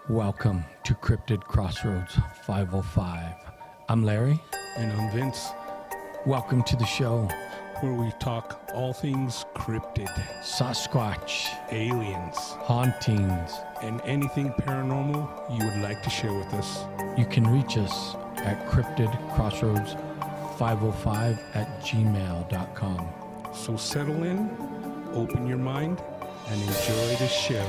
Welcome to Cryptid Crossroads 505. I'm Larry. And I'm Vince, Welcome to the show. where we talk all things cryptid, Sasquatch, aliens, hauntings. and anything paranormal you would like to share with us. You can reach us at cryptidcrossroads505@gmail.com. So settle in, open your mind, and enjoy the show.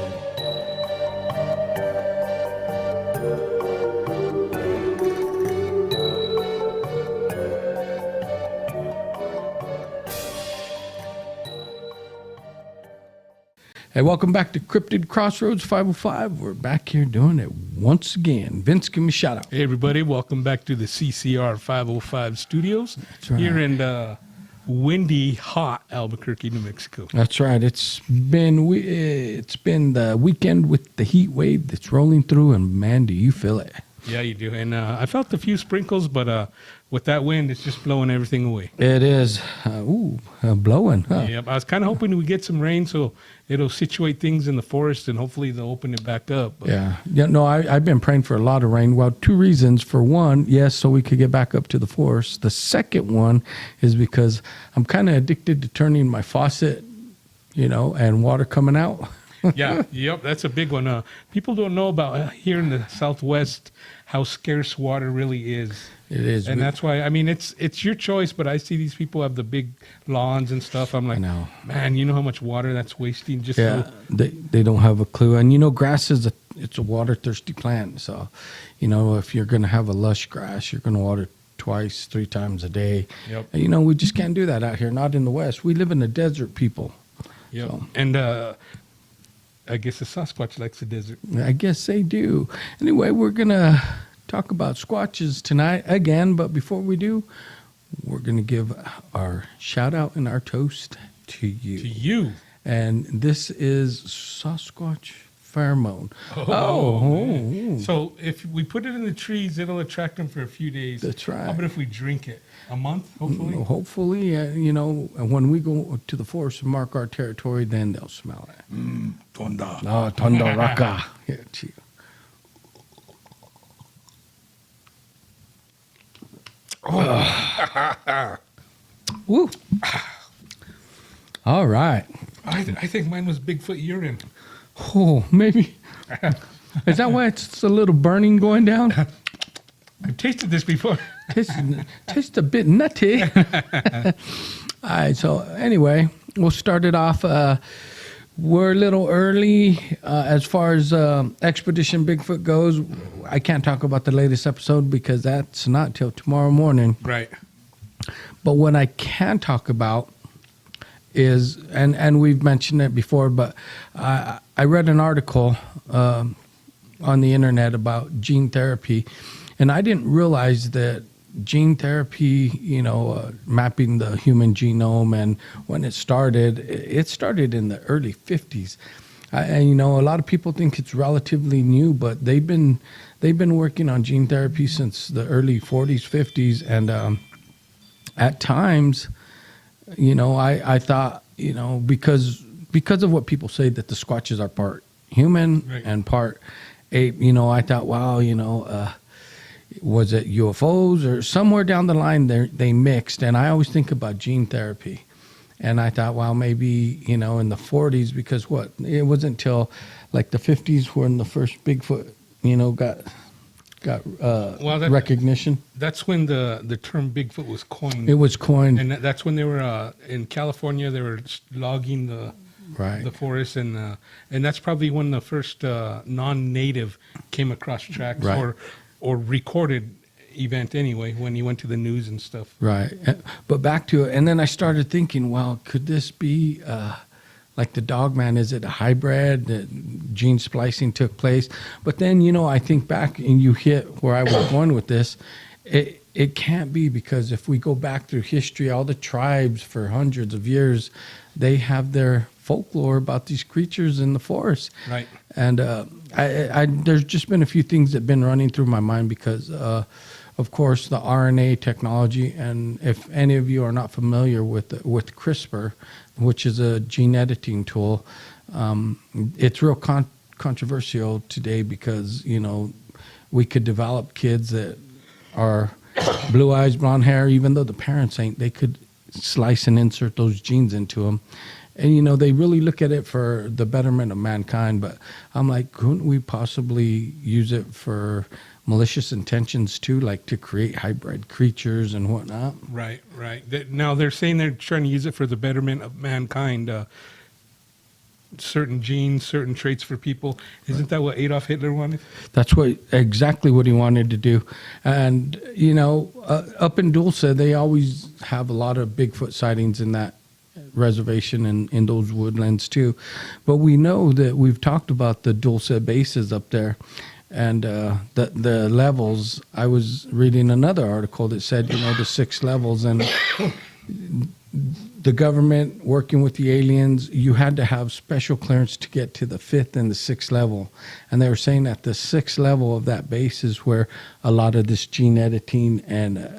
Hey, welcome back to Cryptid Crossroads 505. We're back here doing it once again. Vince, give me a shout out. Hey everybody, welcome back to the CCR 505 studios. That's right. Here in windy, hot Albuquerque, New Mexico. That's right. It's been the weekend with the heat wave that's rolling through, and man, do you feel it? Yeah, you do. And I felt a few sprinkles, but with that wind, it's just blowing everything away. It is. Blowing. Huh? Yep. I was kind of hoping we get some rain so it'll situate things in the forest and hopefully they'll open it back up. But Yeah. No, I've been praying for a lot of rain. Well, two reasons. For one, yes, so we could get back up to the forest. The second one is because I'm kind of addicted to turning my faucet, and water coming out. yeah, yep, that's a big one. People don't know about here in the Southwest how scarce water really is. It is. And that's why, I mean, it's your choice, but I see these people have the big lawns and stuff. I'm like, know. man, you know how much water that's wasting? Just Yeah, they don't have a clue. And grass it's a water thirsty plant. So, if you're going to have a lush grass, you're going to water twice, 3 times a day. Yep. And, we just can't do that out here. Not in the West. We live in a desert, people. Yep. So. And I guess the Sasquatch likes the desert. I guess they do. Anyway, we're going to talk about Squatches tonight again. But before we do, we're going to give our shout out and our toast to you. To you. And this is Sasquatch pheromone. Oh. So if we put it in the trees, it'll attract them for a few days. That's right. How about if we drink it? A month, hopefully? Hopefully, when we go to the forest and mark our territory, then they'll smell it. Tonda. Oh, Tondo Raka. Here, to you. Oh. Woo. All right. I think mine was Bigfoot urine. Oh, maybe. Is that why it's a little burning going down? I've tasted this before. Tastes a bit nutty. All right, so anyway, we'll start it off. We're a little early as far as Expedition Bigfoot goes. I can't talk about the latest episode because that's not till tomorrow morning. Right. But what I can talk about is, and we've mentioned it before, but I read an article on the internet about gene therapy, and I didn't realize that gene therapy, mapping the human genome, and when it started in the early 50s. And a lot of people think it's relatively new, but they've been working on gene therapy since the early 40s, 50s, and at times, I thought, because of what people say that the Squatches are part human Right. and part ape, I thought, wow, was it UFOs or somewhere down the line they mixed? And I always think about gene therapy. And I thought, well, maybe, in the 40s, because it wasn't until like the 50s when the first Bigfoot, got recognition. That's when the term Bigfoot was coined. It was coined. And that's when they were in California. They were logging the forest, and that's probably when the first non-native came across tracks or recorded event anyway, when he went to the news and stuff. Right. But back to it, and then I started thinking, well, could this be like the Dogman? Is it a hybrid that gene splicing took place? But then, I think back, and you hit where I was going with this. It can't be, because if we go back through history, all the tribes for hundreds of years, they have their folklore about these creatures in the forest. Right. And there's just been a few things that have been running through my mind because, of course, the RNA technology. And if any of you are not familiar with CRISPR, which is a gene editing tool, it's real controversial today because, we could develop kids that are blue eyes, blonde hair, even though the parents ain't. They could slice and insert those genes into them. And, they really look at it for the betterment of mankind. But I'm like, couldn't we possibly use it for malicious intentions too, like to create hybrid creatures and whatnot? Right. Now they're saying they're trying to use it for the betterment of mankind. Certain genes, certain traits for people. Isn't that what Adolf Hitler wanted? That's exactly what he wanted to do. And, up in Dulce, they always have a lot of Bigfoot sightings in that reservation and in those woodlands too. But we know that we've talked about the Dulce bases up there and the levels. I was reading another article that said, the 6 levels, and the government working with the aliens, you had to have special clearance to get to the 5th and the 6th level. And they were saying that the 6th level of that base is where a lot of this gene editing and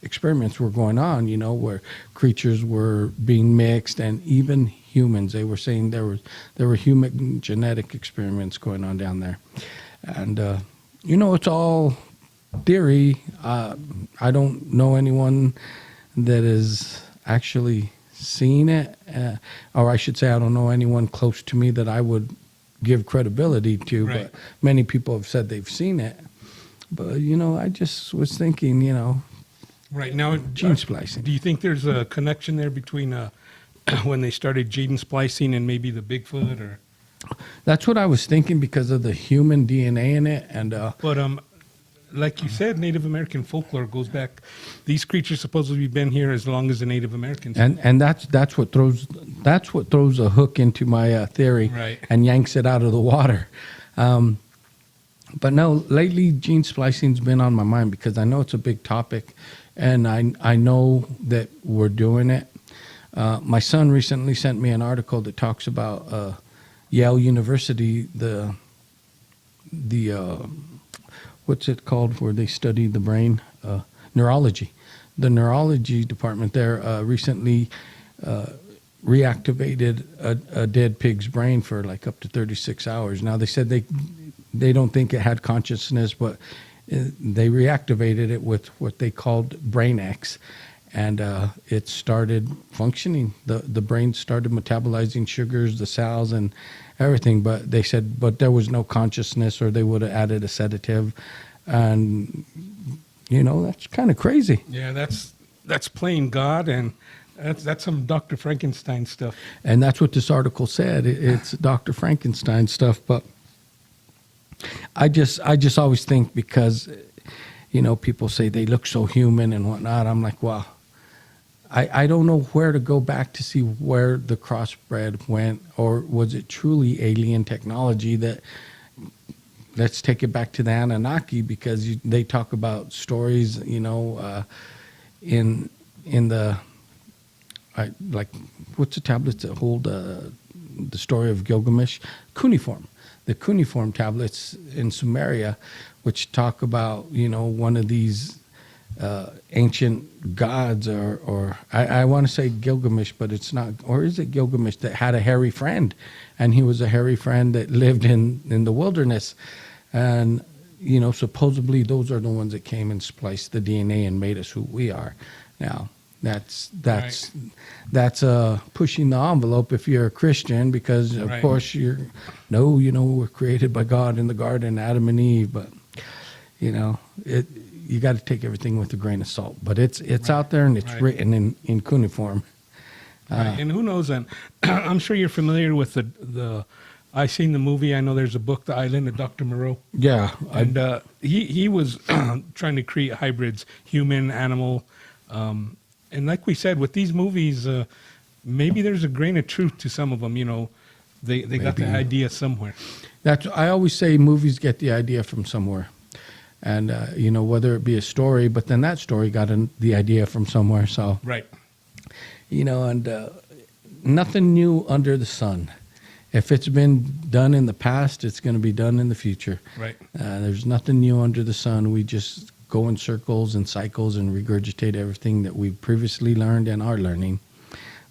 experiments were going on, where creatures were being mixed, and even humans. They were saying there were human genetic experiments going on down there. And, it's all theory. I don't know anyone that is actually seen it, or I should say I don't know anyone close to me that I would give credibility to, right. But many people have said they've seen it. But, I just was thinking, right now, gene splicing. Do you think there's a connection there between when they started gene splicing and maybe the Bigfoot? Or that's what I was thinking because of the human DNA in it. And but like you said, Native American folklore goes back. These creatures supposedly been here as long as the Native Americans. And that's what throws a hook into my theory, right, and yanks it out of the water. But no, lately gene splicing's been on my mind because I know it's a big topic, and I know that we're doing it. My son recently sent me an article that talks about Yale University, the what's it called, where they study the brain? Neurology. The neurology department there recently reactivated a dead pig's brain for like up to 36 hours. Now, they said they don't think it had consciousness, but they reactivated it with what they called brain X, and it started functioning. The brain started metabolizing sugars, the cells, and everything. But they said, but there was no consciousness, or they would have added a sedative, and that's kind of crazy. Yeah, that's playing God, and that's some Dr. Frankenstein stuff. And that's what this article said. It's Dr. Frankenstein stuff. But I just always think, because people say they look so human and whatnot. I'm like, wow. I don't know where to go back to see where the crossbred went, or was it truly alien technology that, let's take it back to the Anunnaki, because they talk about stories, in the, like, what's the tablets that hold the story of Gilgamesh? Cuneiform. The cuneiform tablets in Sumeria, which talk about, one of these ancient gods, or I want to say Gilgamesh, but it's not. Or is it Gilgamesh that had a hairy friend, and he was a hairy friend that lived in the wilderness, and supposedly those are the ones that came and spliced the DNA and made us who we are now. That's pushing the envelope if you're a Christian, because of course we're created by God in the garden, Adam and Eve, but you got to take everything with a grain of salt. But it's out there, and it's written in cuneiform. And who knows? And I'm sure you're familiar with the. I seen the movie. I know there's a book, The Island of Dr Moreau. Yeah, and he was trying to create hybrids, human, animal, and like we said, with these movies, maybe there's a grain of truth to some of them. They got the idea somewhere. I always say movies get the idea from somewhere. And, whether it be a story, but then that story got the idea from somewhere. So, right. And nothing new under the sun. If it's been done in the past, it's going to be done in the future. Right. There's nothing new under the sun. We just go in circles and cycles and regurgitate everything that we've previously learned and are learning.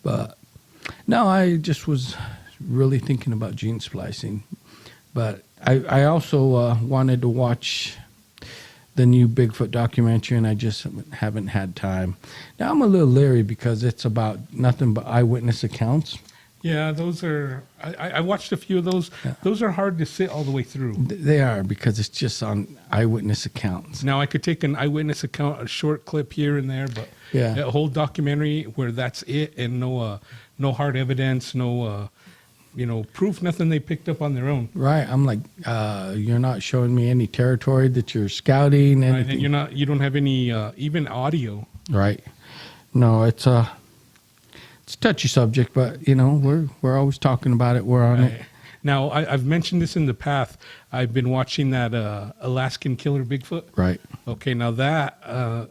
But no, I just was really thinking about gene splicing. But I also wanted to watch the new Bigfoot documentary, and I just haven't had time. Now I'm a little leery because it's about nothing but eyewitness accounts. Yeah, those are. I watched a few of those. Yeah. Those are hard to sit all the way through. They are, because it's just on eyewitness accounts. Now I could take an eyewitness account, a short clip here and there, but a whole documentary where that's it, and no hard evidence, no proof, nothing they picked up on their own. Right. I'm like, you're not showing me any territory that you're scouting. Right, and you don't have any even audio. Right. No, it's a touchy subject, but we're always talking about it. We're on it. Now, I've mentioned this in the past. I've been watching that Alaskan killer Bigfoot. Right. Okay. Now that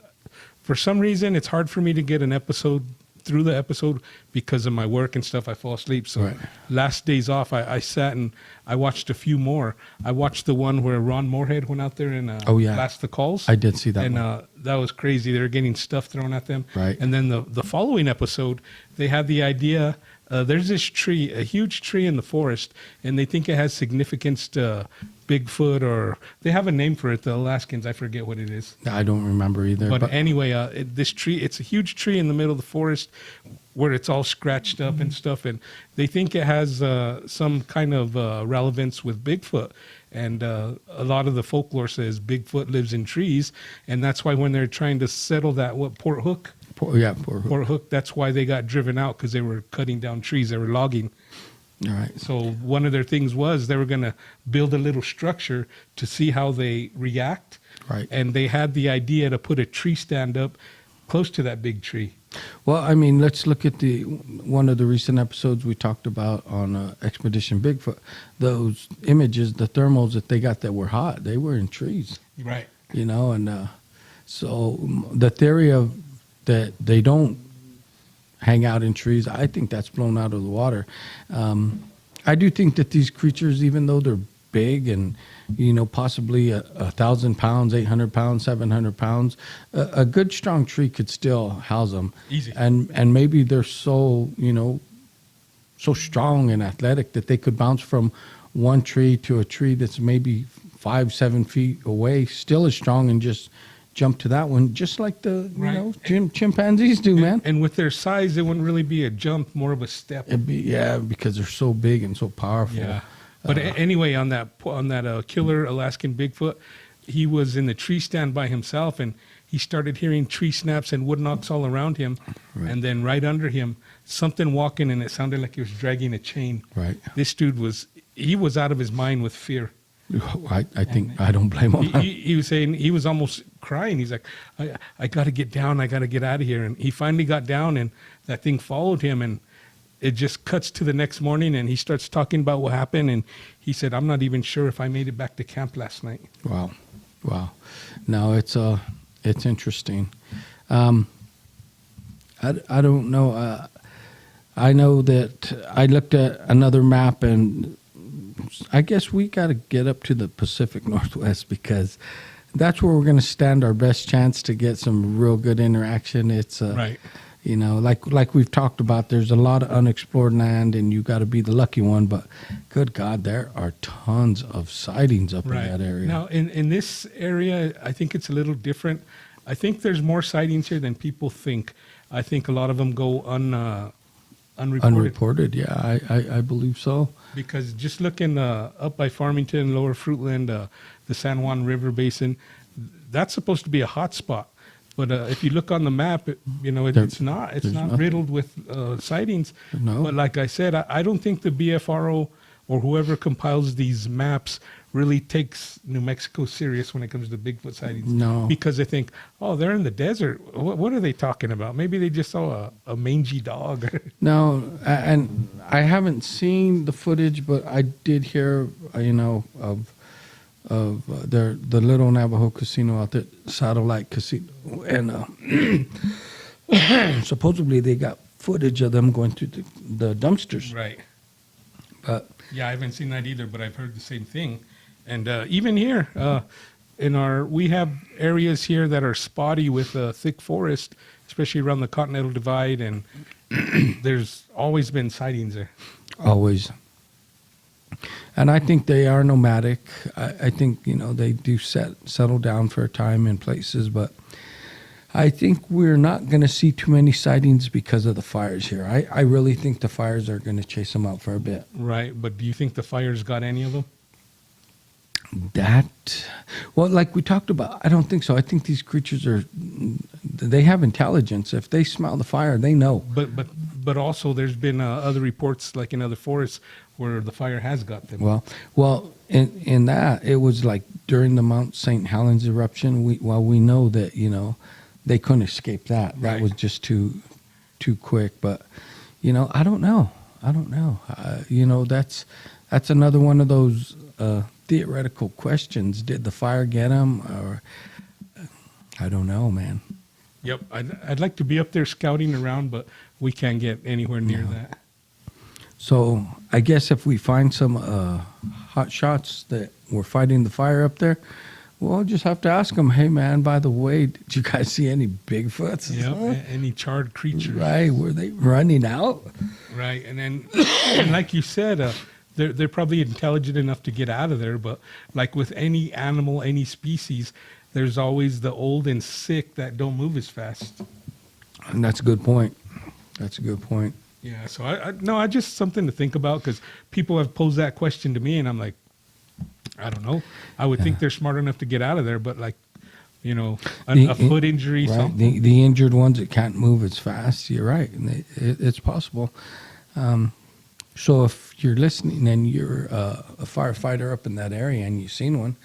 for some reason it's hard for me to get an episode through the episode because of my work and stuff. I fall asleep. So last days off, I sat and I watched a few more. I watched the one where Ron Moorhead went out there and blast the calls. I did see that and, one. That was crazy. They were getting stuff thrown at them. Right. And then the following episode, they had the idea, there's this tree, a huge tree in the forest, and they think it has significance to Bigfoot, or they have a name for it, the Alaskans. I forget what it is. I don't remember either. But anyway, this tree, it's a huge tree in the middle of the forest where it's all scratched up and stuff. And they think it has some kind of relevance with Bigfoot. And a lot of the folklore says Bigfoot lives in trees. And that's why when they're trying to settle that, Port Hook? Port Hook. Port Hook, that's why they got driven out, because they were cutting down trees. They were logging. All right. So one of their things was they were going to build a little structure to see how they react. Right. And they had the idea to put a tree stand up close to that big tree. Well, I mean, let's look at one of the recent episodes we talked about on Expedition Bigfoot. Those images, the thermals that they got that were hot, they were in trees. Right. And so the theory of that they don't hang out in trees, I think that's blown out of the water. I do think that these creatures, even though they're big and possibly 1,000 pounds, 800 pounds, 700 pounds, a good strong tree could still house them. Easy. And maybe they're so so strong and athletic that they could bounce from one tree to a tree that's maybe 5-7 feet away, still as strong, and just jump to that one, just like the chimpanzees do, man. And with their size, it wouldn't really be a jump, more of a step. It'd be, because they're so big and so powerful. Yeah. But anyway, on that killer Alaskan Bigfoot, he was in the tree stand by himself, and he started hearing tree snaps and wood knocks all around him. Right. And then right under him, something walking, and it sounded like he was dragging a chain. Right. This dude was out of his mind with fear. I think I don't blame him. He was saying, he was almost crying. He's like, I got to get down. I got to get out of here. And he finally got down, and that thing followed him. And it just cuts to the next morning, and he starts talking about what happened. And he said, I'm not even sure if I made it back to camp last night. Wow. No, it's interesting. I don't know. I know that I looked at another map, and I guess we got to get up to the Pacific Northwest, because that's where we're going to stand our best chance to get some real good interaction. It's right. Like we've talked about, there's a lot of unexplored land, and you got to be the lucky one. But good God, there are tons of sightings up in that area. Now, in this area, I think it's a little different. I think there's more sightings here than people think. I think a lot of them go unreported. Unreported, yeah, I believe so. Because just looking up by Farmington, Lower Fruitland, the San Juan River Basin, that's supposed to be a hot spot. But if you look on the map, it's not. It's not riddled with sightings. No. But like I said, I don't think the BFRO or whoever compiles these maps really takes New Mexico serious when it comes to Bigfoot sightings. No. Because they think, they're in the desert. What are they talking about? Maybe they just saw a mangy dog. No, and I haven't seen the footage, but I did hear, of the little Navajo casino out there, Satellite Casino, and supposedly they got footage of them going through the dumpsters. Right. But yeah, I haven't seen that either, but I've heard the same thing. And even here, we have areas here that are spotty with thick forest, especially around the Continental Divide, and there's always been sightings there. Always. And I think they are nomadic. I think, they do settle down for a time in places, but I think we're not going to see too many sightings because of the fires here. I really think the fires are going to chase them out for a bit. Right, but do you think the fires got any of them? Well, like we talked about, I don't think so. I think these creatures they have intelligence. If they smell the fire, they know. But also there's been other reports, like in other forests, where the fire has got them. Well, in that, it was like during the Mount St. Helens eruption. We know that, they couldn't escape that. That was just too quick. But, I don't know. That's another one of those theoretical questions. Did the fire get them? Or I don't know, man. Yep, I'd like to be up there scouting around, but we can't get anywhere near that. So I guess if we find some hot shots that were fighting the fire up there, we'll just have to ask them, hey, man, by the way, did you guys see any Bigfoots? Yep, any charred creatures. Right, were they running out? Right, and then, and like you said, they're probably intelligent enough to get out of there, but like with any animal, any species, there's always the old and sick that don't move as fast. And that's a good point. Yeah, so I just something to think about, because people have posed that question to me, and I'm like, I don't know. I would think they're smart enough to get out of there, but like, a foot injury, right, something. The injured ones that can't move as fast, you're right. And it's possible. So if you're listening and you're a firefighter up in that area and you've seen one,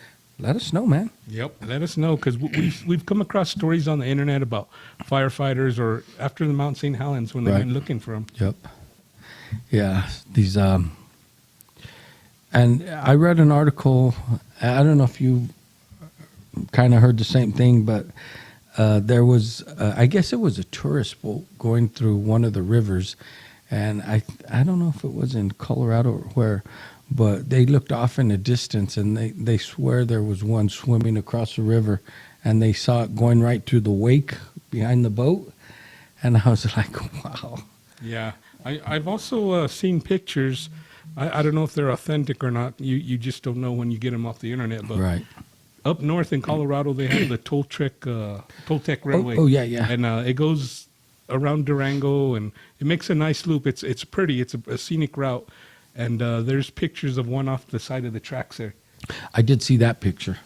let us know, man. Yep, let us know, because we've come across stories on the internet about firefighters or after the Mount St. Helens when they've been looking for them. Yep. Yeah, these and I read an article. I don't know if you kind of heard the same thing, but there was I guess it was a tourist boat going through one of the rivers, and I don't know if it was in Colorado or where. But they looked off in the distance, and they swear there was one swimming across the river, and they saw it going right through the wake behind the boat. And I was like, wow. Yeah. I've also seen pictures. I don't know if they're authentic or not. You just don't know when you get them off the internet. But right. Up north in Colorado, they have the Toltec Railway. Oh, yeah. And it goes around Durango, and it makes a nice loop. It's pretty. It's a scenic route. And there's pictures of one off the side of the tracks there. I did see that picture.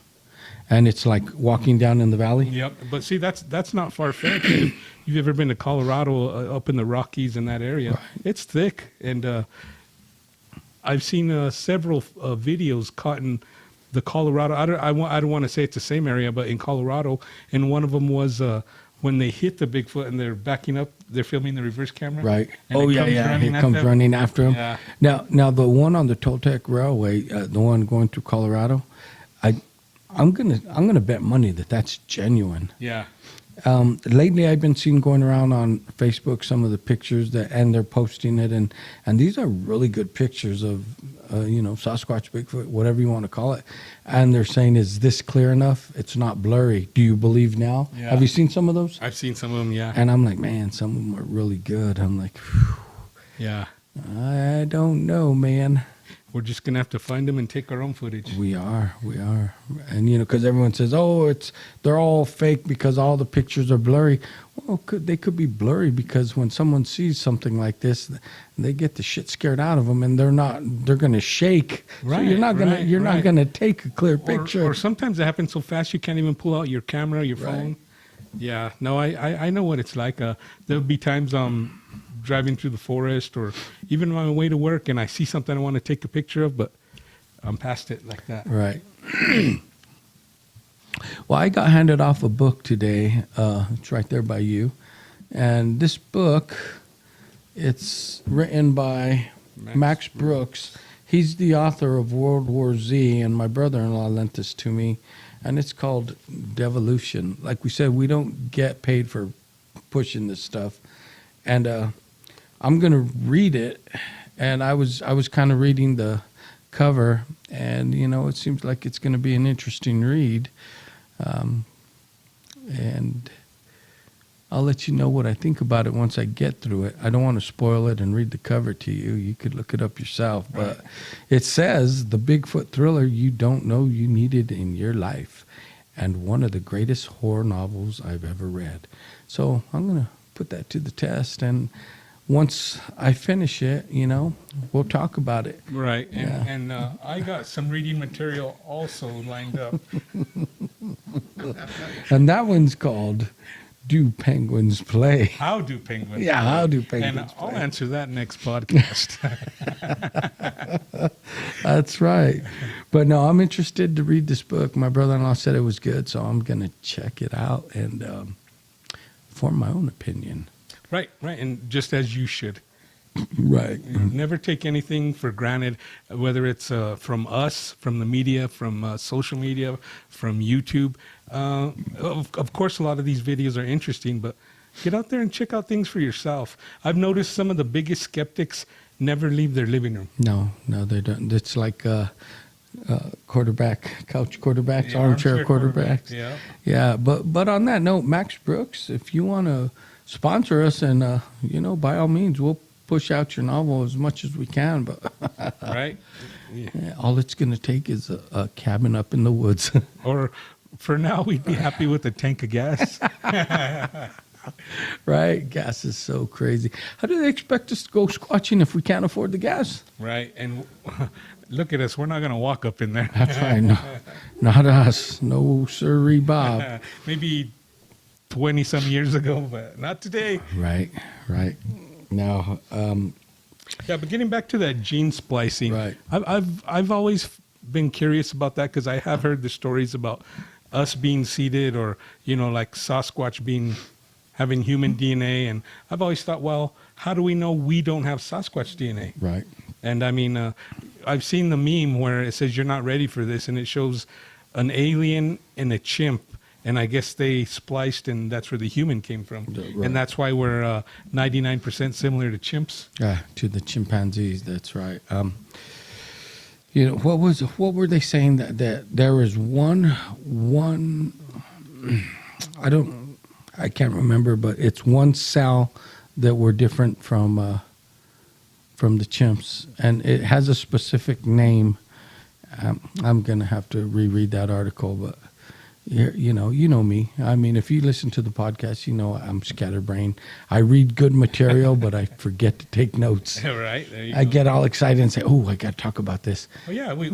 And it's like walking down in the valley? Yep. But see, that's not far-fetched. If you've ever been to Colorado, up in the Rockies in that area, right. It's thick. And I've seen several videos caught in the Colorado. I don't want to say it's the same area, but in Colorado. And one of them was when they hit the Bigfoot and they're backing up, they're filming the reverse camera. Right. And It comes running after him. Yeah. Now the one on the Toltec Railway, the one going through Colorado, I'm gonna bet money that's genuine. Yeah. Lately, I've been seeing going around on Facebook some of the pictures and they're posting it, and these are really good pictures of Sasquatch, Bigfoot, whatever you want to call it, and they're saying, is this clear enough? It's not blurry. Do you believe now? Yeah. Have you seen some of those? I've seen some of them, yeah. And I'm like, man, some of them are really good. I'm like, whew, yeah. I don't know, man. We're just going to have to find them and take our own footage. We are. And, because everyone says, they're all fake because all the pictures are blurry. Well, they could be blurry because when someone sees something like this, they get the shit scared out of them, and they're going to shake. Right. So you're not going to take a clear picture. Or sometimes it happens so fast you can't even pull out your camera, your phone. Right. Yeah. No, I know what it's like. There'll be times driving through the forest or even on my way to work, and I see something I want to take a picture of, but I'm past it like that. Right. Well, I got handed off a book today. It's right there by you. And this book, it's written by Max Brooks. He's the author of World War Z, and my brother-in-law lent this to me. And it's called Devolution. Like we said, we don't get paid for pushing this stuff. And I'm going to read it, and I was kind of reading the cover, and it seems like it's going to be an interesting read, and I'll let you know what I think about it once I get through it. I don't want to spoil it and read the cover to you. You could look it up yourself. But it says, the Bigfoot thriller you don't know you needed in your life, and one of the greatest horror novels I've ever read. So I'm going to put that to the test, and once I finish it, we'll talk about it. Right. And I got some reading material also lined up. And that one's called Do Penguins Play? How do penguins Yeah, play? how do penguins play? And I'll play? answer that next podcast. That's right. But no, I'm interested to read this book. My brother-in-law said it was good, so I'm going to check it out and form my own opinion. Right. And just as you should. Right. Never take anything for granted, whether it's from us, from the media, from social media, from YouTube. Of course, a lot of these videos are interesting, but get out there and check out things for yourself. I've noticed some of the biggest skeptics never leave their living room. No, they don't. It's like couch quarterbacks, armchair quarterbacks. Yeah. But on that note, Max Brooks, if you want to sponsor us, and by all means, we'll push out your novel as much as we can. But right, all it's going to take is a cabin up in the woods. Or for now, we'd be happy with a tank of gas. Right, gas is so crazy. How do they expect us to go squatching if we can't afford the gas? Right, and look at us. We're not going to walk up in there. That's right. No, not us. No, sirree, Bob. Maybe 20-some years ago, but not today. Right. Now, but getting back to that gene splicing, right. I've always been curious about that, because I have heard the stories about us being seeded, or like Sasquatch having human DNA, and I've always thought, well, how do we know we don't have Sasquatch DNA? Right. And I mean, I've seen the meme where it says you're not ready for this, and it shows an alien and a chimp, and I guess they spliced, and that's where the human came from. Right. And that's why we're 99% similar to chimps. To the chimpanzees, that's right. What were they saying that there was one I can't remember, but it's one cell that were different from the chimps, and it has a specific name. I'm gonna have to reread that article, but you know me. I mean, if you listen to the podcast, I'm scatterbrained. I read good material, but I forget to take notes. Right. I get all excited and say, "Oh, I got to talk about this." Oh yeah, we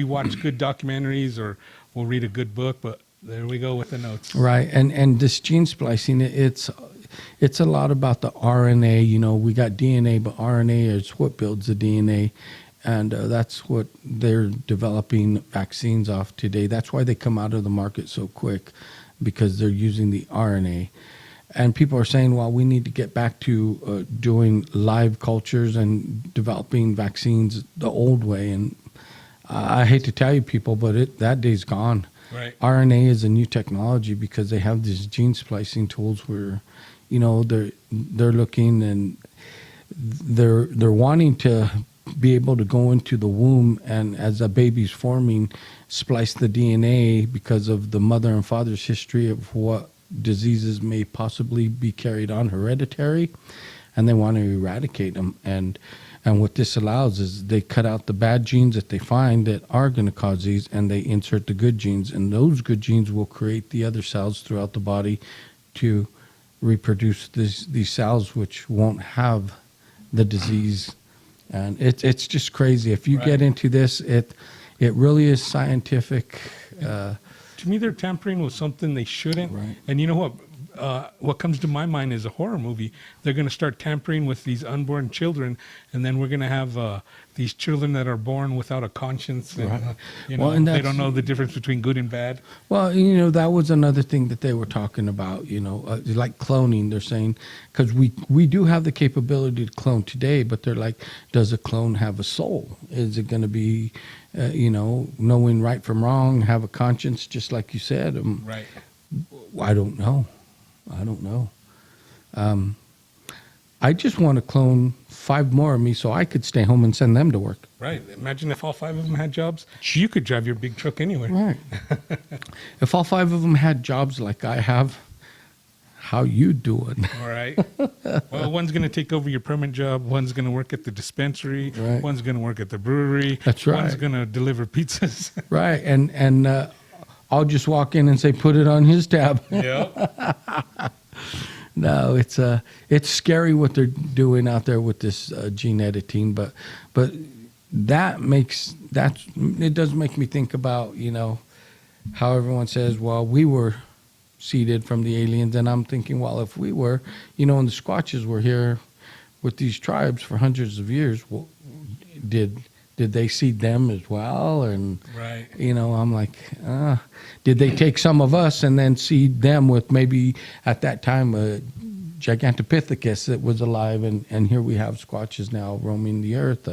watch good documentaries, or we'll read a good book, but there we go with the notes. Right, and this gene splicing, it's a lot about the RNA. We got DNA, but RNA is what builds the DNA. And that's what they're developing vaccines off today. That's why they come out of the market so quick, because they're using the RNA. And people are saying, well, we need to get back to doing live cultures and developing vaccines the old way. And I hate to tell you people, but that day's gone. Right. RNA is a new technology, because they have these gene splicing tools where, they're looking, and they're wanting to be able to go into the womb, and as a baby's forming, splice the DNA because of the mother and father's history of what diseases may possibly be carried on hereditary, and they want to eradicate them. And what this allows is they cut out the bad genes that they find that are going to cause these, and they insert the good genes, and those good genes will create the other cells throughout the body to reproduce these cells, which won't have the disease. And it's just crazy. If you get into this, it really is scientific. To me, they're tampering with something they shouldn't. Right. And you know what comes to my mind is a horror movie. They're going to start tampering with these unborn children, and then we're going to have these children that are born without a conscience. And, and they don't know the difference between good and bad. Well, that was another thing that they were talking about, like cloning. They're saying, because we do have the capability to clone today, but they're like, does a clone have a soul? Is it going to be, knowing right from wrong, have a conscience, just like you said? Right. I don't know. I just want to clone 5 more of me so I could stay home and send them to work. Right. Imagine if all 5 of them had jobs. You could drive your big truck anywhere. Right. If all 5 of them had jobs like I have, how you doing? All right. Well, one's going to take over your permanent job. One's going to work at the dispensary. Right. One's going to work at the brewery. That's right. One's going to deliver pizzas. Right. And I'll just walk in and say, put it on his tab. Yep. No, it's scary what they're doing out there with this gene editing, but it does make me think about, how everyone says, well, we were seeded from the aliens, and I'm thinking, well, if we were, and the Squatches were here with these tribes for hundreds of years, well, did they seed them as well? And right. I'm like, did they take some of us and then seed them with maybe at that time a Gigantopithecus that was alive, and here we have Squatches now roaming the earth,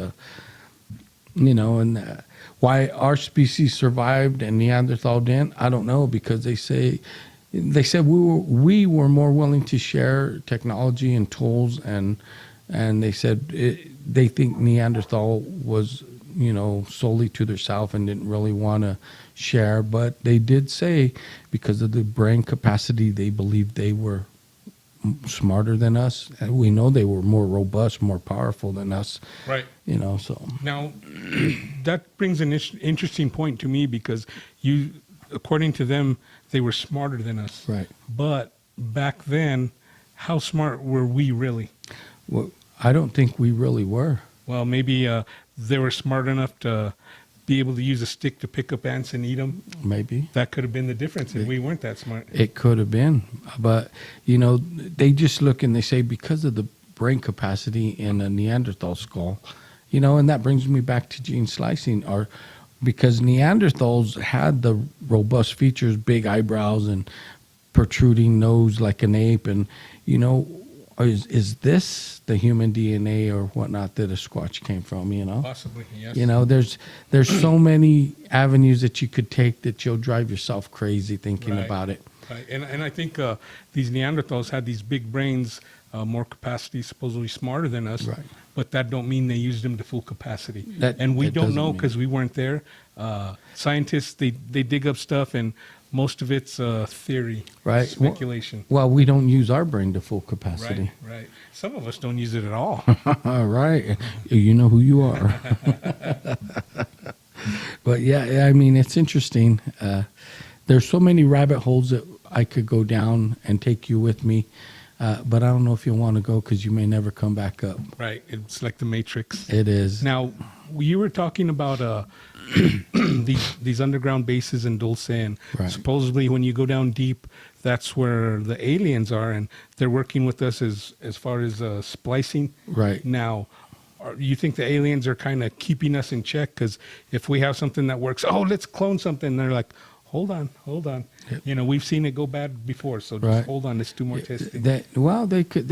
why our species survived and Neanderthal didn't, I don't know, because they said we were more willing to share technology and tools, and they said they think Neanderthal was solely to themselves and didn't really want to share, but they did say because of the brain capacity they believed they were smarter than us, and we know they were more robust, more powerful than us, right? So now that brings an interesting point to me, because according to them, they were smarter than us, right? But back then, how smart were we really? Well, I don't think we really were. Well, maybe they were smart enough to be able to use a stick to pick up ants and eat them. Maybe. That could have been the difference if we weren't that smart. It could have been. But, they just look and they say because of the brain capacity in a Neanderthal skull, and that brings me back to gene slicing, because Neanderthals had the robust features, big eyebrows and protruding nose like an ape. And, is this the human DNA or whatnot that a Squatch came from, Possibly, yes. There's so many avenues that you could take that you'll drive yourself crazy thinking Right. about it. Right. And I think these Neanderthals had these big brains, more capacity, supposedly smarter than us. Right. But that don't mean they used them to full capacity. And we don't know because we weren't there. Scientists, they dig up stuff, and most of it's theory, right? speculation. Well, we don't use our brain to full capacity. Right. Some of us don't use it at all. Right. You know who you are. But yeah, I mean, it's interesting. There's so many rabbit holes that I could go down and take you with me. But I don't know if you want to go because you may never come back up. Right. It's like the Matrix. It is. Now, you were talking about these underground bases in Dulce, and right. supposedly when you go down deep, that's where the aliens are, and they're working with us as far as splicing. Right. Now, you think the aliens are kind of keeping us in check? Because if we have something that works, let's clone something. And they're like, hold on. Yep. We've seen it go bad before, so just right. hold on. Let's do more testing. They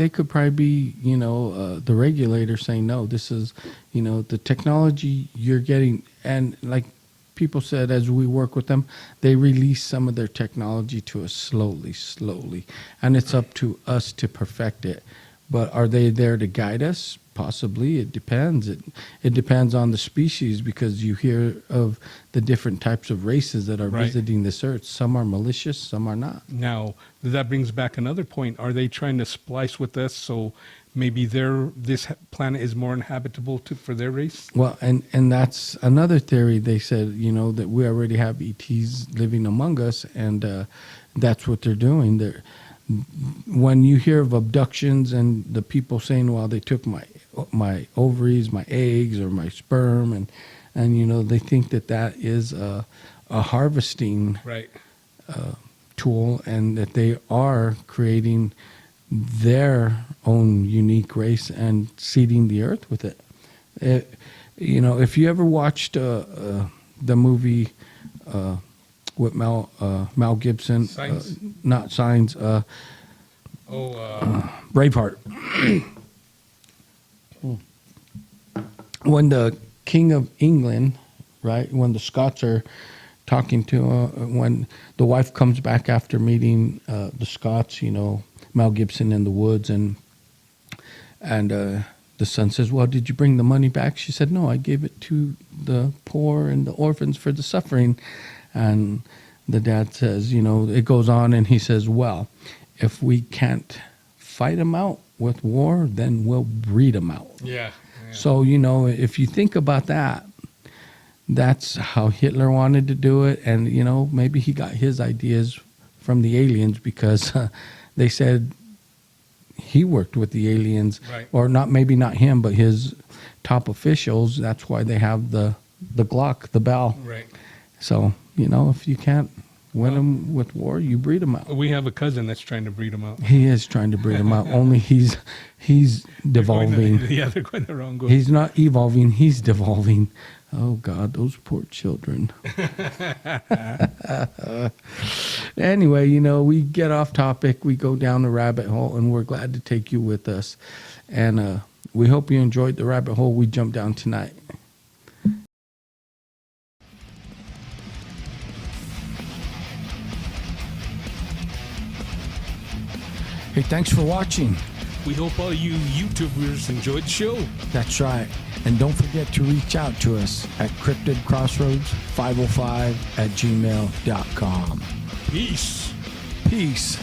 could probably be, the regulator saying, no, this is, the technology you're getting. And like people said, as we work with them, they release some of their technology to us slowly. And it's up to us to perfect it. But are they there to guide us? Possibly. It depends. It depends on the species, because you hear of the different types of races that are right. visiting this earth. Some are malicious, some are not. Now, that brings back another point. Are they trying to splice with us so maybe this planet is more inhabitable for their race? Well, and that's another theory. They said, that we already have ETs living among us, and that's what they're doing. When you hear of abductions and the people saying, well, they took my ovaries, my eggs, or my sperm, and they think that is a harvesting right. Tool, and that they are creating their own unique race and seeding the earth with it. If you ever watched the movie with Mel Gibson, not Signs, Braveheart. When the King of England, right, when the Scots are talking to, when the wife comes back after meeting the Scots, Mel Gibson in the woods, and the son says, well, did you bring the money back? She said, no, I gave it to the poor and the orphans for the suffering. And the dad says, it goes on, and he says, well, if we can't fight them out with war, then we'll breed them out. Yeah. So, you know, if you think about that, that's how Hitler wanted to do it. And, you know, maybe he got his ideas from the aliens because they said he worked with the aliens. Right. Or maybe not him, but his top officials. That's why they have the Glock, the bell. Right. So, you know, if you can't win them with war, you breed them out. We have a cousin that's trying to breed them out. He is trying to breed them out. Only he's devolving. They're going the wrong way. He's not evolving. He's devolving. Oh God, those poor children. Anyway, you know, we get off topic. We go down the rabbit hole, and we're glad to take you with us. And we hope you enjoyed the rabbit hole we jumped down tonight. Hey, thanks for watching. We hope all you YouTubers enjoyed the show. That's right. And don't forget to reach out to us at cryptidcrossroads505@gmail.com. Peace. Peace.